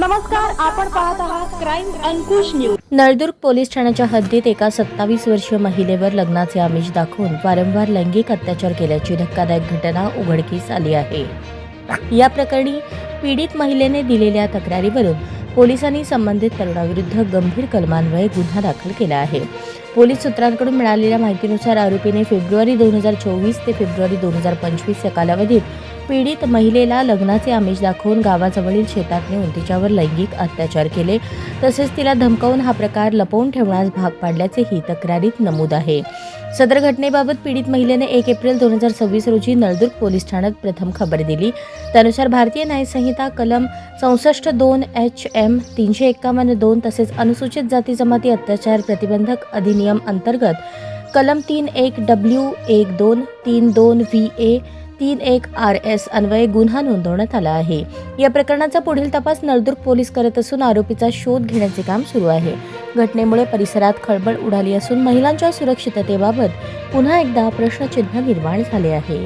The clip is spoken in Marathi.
नमस्कार, आपण पाहत आहात क्राईम अंकुश न्यूज। नळदुर्ग पोलीस ठाण्याच्या हद्दीत एका 27 वर्षीय महिलेवर लग्नाचे आमिष दाखवून वारंवार लैंगिक अत्याचार केल्याची धक्कादायक घटना उघडकीस आली आहे। या प्रकरणी पीडित महिलेने दिलेल्या तक्रारीवरून पोलिसांनी संबंधित तरुणाविरुद्ध गंभीर कलमान्वये गुन्हा दाखल केला आहे। पोलीस सूत्रांकडून मिळालेल्या माहितीनुसार आरोपीने फेब्रुवारी 2024 ते फेब्रुवारी 2025 या कालावधीत पीडित महिलेला लग्नाचे आमिष दाखवून गावाजवळील शेतात नेऊन तिच्यावर लैंगिक अत्याचार केले, तसेच तिला धमकावून हा प्रकार लपवून ठेवण्यास भाग पाडल्याचेही तक्रारीत नमूद आहे। सदर घटनेबाबत पीडित महिलेने 1 एप्रिल 2026 रोजी नळदुर्ग पोलीस ठाण्यात प्रथम खबर दिली। त्यानुसार भारतीय न्याय संहिता कलम 64(2) HM 351(2) तसेच अनुसूचित जाती जमाती अत्याचार प्रतिबंधक अधिनियम अंतर्गत कलम 31W12 32VA 31 RS अन्वये गुन्हा नोंदवण्यात आला आहे। या प्रकरणाचा पुढील तपास नळदुर्ग पोलीस करत असून आरोपीचा शोध घेण्याचे काम सुरू आहे। घटनेमुळे परिसरात खळबळ उडाली असून महिलांच्या सुरक्षिततेबाबत पुन्हा एकदा प्रश्नचिन्ह निर्माण झाले आहे।